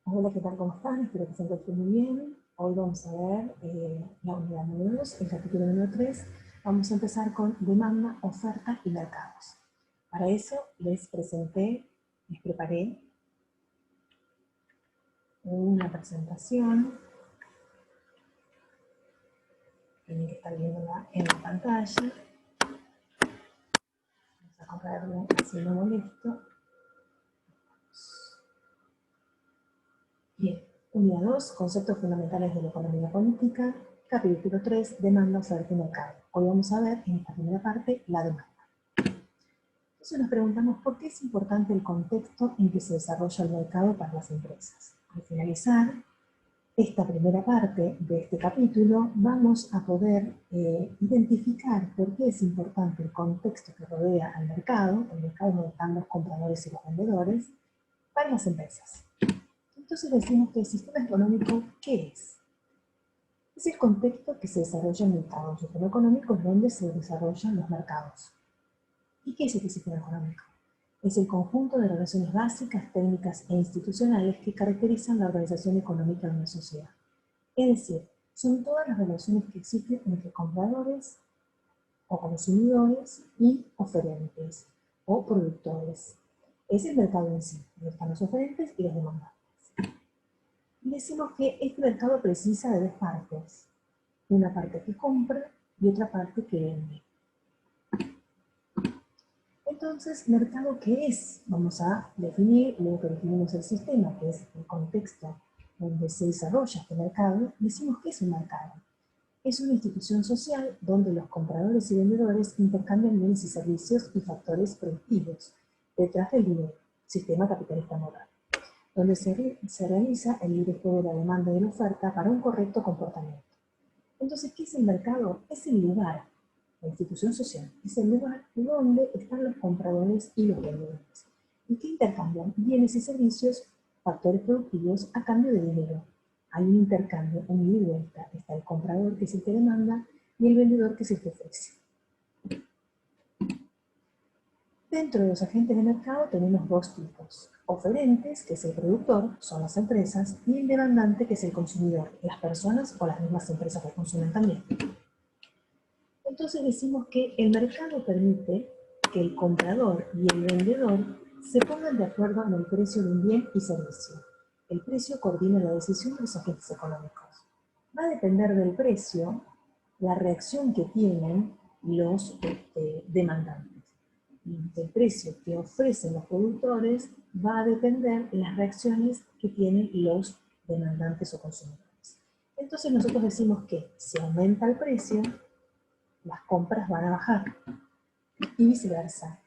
Hola, ¿qué tal? ¿Cómo están? Espero que se encuentren muy bien. Hoy vamos a ver la unidad número 2, el capítulo número 3. Vamos a empezar con demanda, oferta y mercados. Para eso les preparé una presentación. Tienen que estar viéndola en la pantalla. Vamos a comprarlo así no molesto. Bien, unidad 2, conceptos fundamentales de la economía política. Capítulo 3, demanda, oferta y mercado. Hoy vamos a ver en esta primera parte la demanda. Entonces nos preguntamos por qué es importante el contexto en que se desarrolla el mercado para las empresas. Al finalizar esta primera parte de este capítulo, vamos a poder identificar por qué es importante el contexto que rodea al mercado, el mercado donde están los compradores y los vendedores, para las empresas. Entonces decimos que el sistema económico, ¿qué es? Es el contexto que se desarrolla en el mercado. El sistema económico es donde se desarrollan los mercados. ¿Y qué es este sistema económico? Es el conjunto de relaciones básicas, técnicas e institucionales que caracterizan la organización económica de una sociedad. Es decir, son todas las relaciones que existen entre compradores o consumidores y oferentes o productores. Es el mercado en sí, donde están los oferentes y los demandantes. Y decimos que este mercado precisa de dos partes. Una parte que compra y otra parte que vende. Entonces, ¿mercado qué es? Vamos a definir, luego que definimos el sistema, que es el contexto donde se desarrolla este mercado, decimos que es un mercado. Es una institución social donde los compradores y vendedores intercambian bienes y servicios y factores productivos detrás del dinero, sistema capitalista moderno, donde se realiza el libre juego de la demanda y de la oferta para un correcto comportamiento. Entonces, ¿qué es el mercado? Es el lugar, la institución social, es el lugar donde están los compradores y los vendedores, y que intercambian bienes y servicios, factores productivos, a cambio de dinero. Hay un intercambio, un ida y vuelta. Está el comprador, que es el que demanda, y el vendedor, que es el que ofrece. Dentro de los agentes de mercado tenemos dos tipos. Oferentes, que es el productor, son las empresas, y el demandante, que es el consumidor, las personas o las mismas empresas que consumen también. Entonces decimos que el mercado permite que el comprador y el vendedor se pongan de acuerdo en el precio de un bien y servicio. El precio coordina la decisión de los agentes económicos. Va a depender del precio la reacción que tienen los demandantes. Del precio que ofrecen los productores va a depender las reacciones que tienen los demandantes o consumidores. Entonces nosotros decimos que si aumenta el precio, las compras van a bajar y viceversa.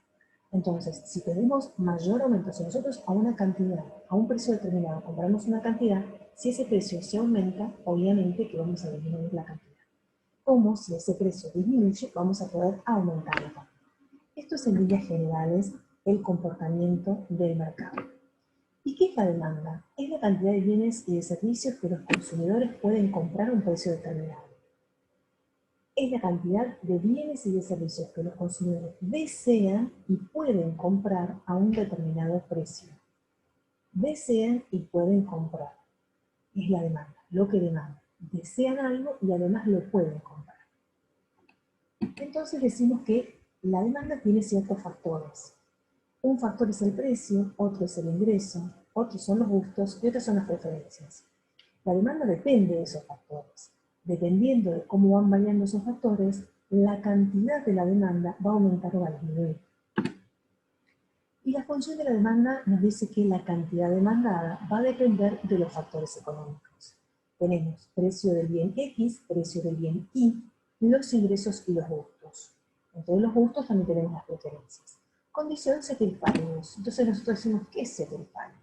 Entonces, si tenemos mayor aumento, si nosotros a una cantidad, a un precio determinado, compramos una cantidad, si ese precio se aumenta, obviamente que vamos a disminuir la cantidad. Como si ese precio disminuye, vamos a poder aumentarlo también. Esto es en líneas generales el comportamiento del mercado. ¿Y qué es la demanda? Es la cantidad de bienes y de servicios que los consumidores pueden comprar a un precio determinado. Es la cantidad de bienes y de servicios que los consumidores desean y pueden comprar a un determinado precio. Desean y pueden comprar. Es la demanda, lo que demandan. Desean algo y además lo pueden comprar. Entonces decimos que la demanda tiene ciertos factores. Un factor es el precio, otro es el ingreso, otros son los gustos y otros son las preferencias. La demanda depende de esos factores. Dependiendo de cómo van variando esos factores, la cantidad de la demanda va a aumentar o va a disminuir. Y la función de la demanda nos dice que la cantidad demandada va a depender de los factores económicos. Tenemos precio del bien X, precio del bien Y, los ingresos y los gustos. Entre los gustos también tenemos las preferencias. Condición ceteris. Entonces nosotros decimos, ¿qué es ceteris? Bueno,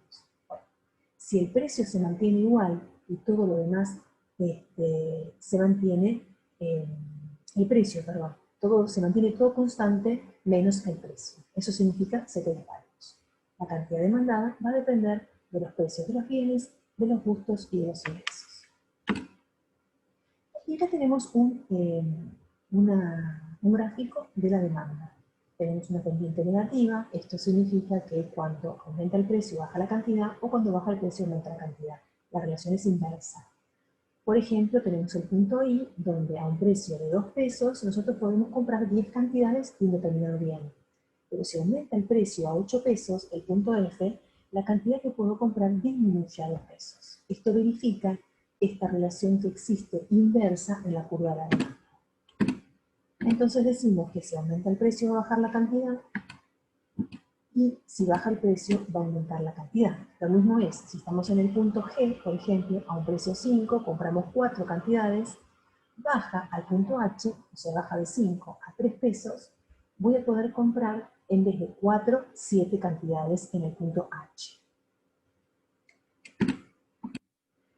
si el precio se mantiene igual y todo lo demás se mantiene, el precio, perdón, todo se mantiene todo constante menos el precio. Eso significa ceteris paribus. La cantidad demandada va a depender de los precios de los bienes, de los gustos y de los ingresos. Y acá tenemos un gráfico de la demanda. tenemos una pendiente negativa. Esto significa que cuando aumenta el precio baja la cantidad, o cuando baja el precio aumenta la cantidad. La relación es inversa. Por ejemplo, tenemos el punto I, donde a un precio de 2 pesos nosotros podemos comprar 10 cantidades de un determinado bien. Pero si aumenta el precio a 8 pesos, el punto F, la cantidad que puedo comprar disminuye a 2 pesos. Esto verifica esta relación que existe inversa en la curva de la demanda. Entonces decimos que si aumenta el precio va a bajar la cantidad, y si baja el precio va a aumentar la cantidad. Lo mismo es, si estamos en el punto G, por ejemplo, a un precio 5, compramos 4 cantidades, baja al punto H, o sea, baja de 5 a 3 pesos, voy a poder comprar, en vez de 4, 7 cantidades en el punto H.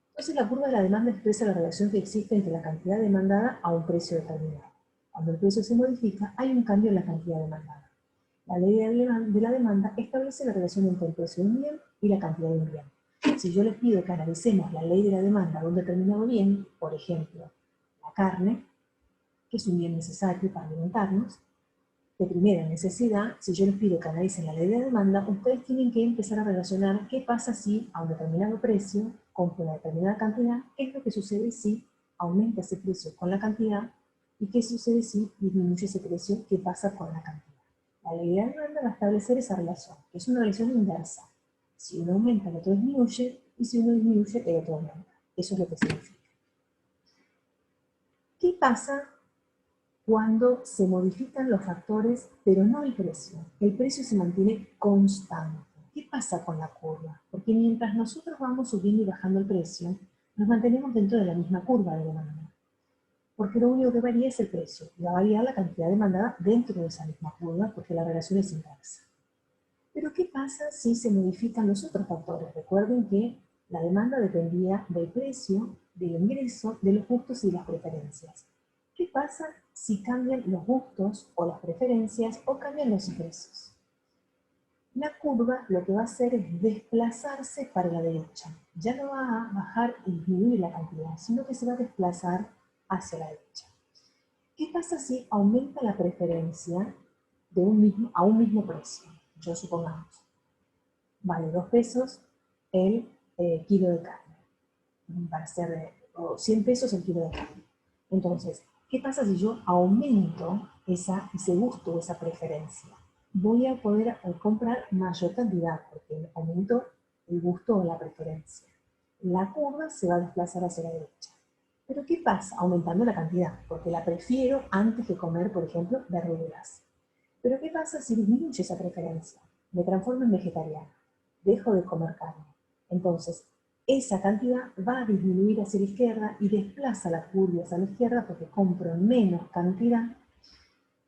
Entonces la curva de la demanda expresa la relación que existe entre la cantidad demandada a un precio determinado. Cuando el precio se modifica, hay un cambio en la cantidad demandada. La ley de la demanda establece la relación entre el precio de un bien y la cantidad de un bien. Si yo les pido que analicemos la ley de la demanda de un determinado bien, por ejemplo, la carne, que es un bien necesario para alimentarnos, de primera necesidad, si yo les pido que analicen la ley de la demanda, ustedes tienen que empezar a relacionar qué pasa si a un determinado precio compro una determinada cantidad, qué es lo que sucede si aumenta ese precio con la cantidad y qué sucede si disminuye ese precio, qué pasa con la cantidad. La ley de la demanda va a establecer esa relación, que es una relación inversa. Si uno aumenta, el otro disminuye, y si uno disminuye, el otro aumenta. Eso es lo que significa. ¿Qué pasa cuando se modifican los factores, pero no el precio? El precio se mantiene constante. ¿Qué pasa con la curva? Porque mientras nosotros vamos subiendo y bajando el precio, nos mantenemos dentro de la misma curva de demanda. Porque lo único que varía es el precio, y va a variar la cantidad demandada dentro de esa misma curva, porque la relación es inversa. Pero ¿qué pasa si se modifican los otros factores? Recuerden que la demanda dependía del precio, del ingreso, de los gustos y las preferencias. ¿Qué pasa si cambian los gustos o las preferencias o cambian los ingresos? La curva lo que va a hacer es desplazarse para la derecha. Ya no va a bajar y disminuir la cantidad, sino que se va a desplazar hacia la derecha. ¿Qué pasa si aumenta la preferencia a un mismo precio? Yo supongamos, vale 2 pesos el kilo de carne, para ser, o 100 pesos el kilo de carne. Entonces, ¿qué pasa si yo aumento ese gusto o esa preferencia? Voy a poder comprar mayor cantidad, porque aumento el gusto o la preferencia. La curva se va a desplazar hacia la derecha. ¿Pero qué pasa? Aumentando la cantidad, porque la prefiero antes que comer, por ejemplo, verduras. ¿Pero qué pasa si disminuye esa preferencia? Me transformo en vegetariano, dejo de comer carne. Entonces, esa cantidad va a disminuir hacia la izquierda y desplaza la curva hacia la izquierda porque compro menos cantidad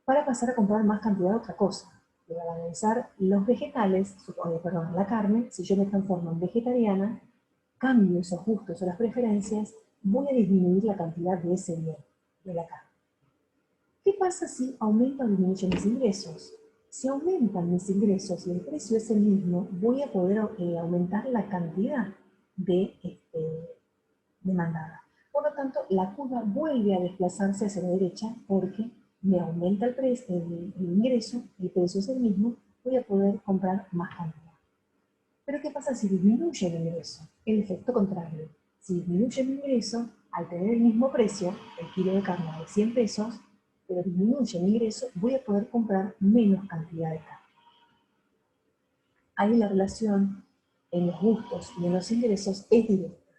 para pasar a comprar más cantidad de otra cosa. Y al analizar los vegetales, la carne, si yo me transformo en vegetariana, cambio esos gustos o las preferencias, voy a disminuir la cantidad de ese bien, de la carne. ¿Qué pasa si aumentan o disminuyen mis ingresos? Si aumentan mis ingresos y el precio es el mismo, voy a poder aumentar la cantidad demandada. Por lo tanto, la curva vuelve a desplazarse hacia la derecha porque me aumenta el ingreso, el precio es el mismo, voy a poder comprar más cantidad. Pero ¿qué pasa si disminuye el ingreso? El efecto contrario. Si disminuye el ingreso, al tener el mismo precio, el kilo de carne de 100 pesos, pero disminuye el ingreso, voy a poder comprar menos cantidad de carne. Ahí la relación en los gustos y en los ingresos es directa.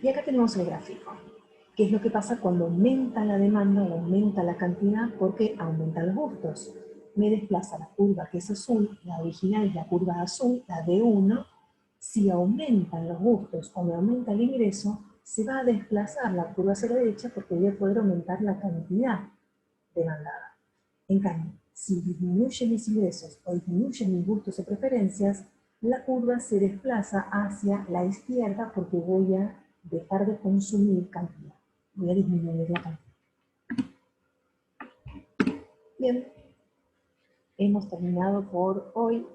Y acá tenemos el gráfico. ¿Qué es lo que pasa cuando aumenta la demanda o aumenta la cantidad? Porque aumentan los gustos. Me desplaza la curva que es azul, la original es la curva azul, la D1. Si aumentan los gustos o me aumenta el ingreso, se va a desplazar la curva hacia la derecha porque voy a poder aumentar la cantidad demandada. En cambio, si disminuyen mis ingresos o disminuyen mis gustos o preferencias, la curva se desplaza hacia la izquierda porque voy a dejar de consumir cantidad. Voy a disminuir la cantidad. Bien, hemos terminado por hoy.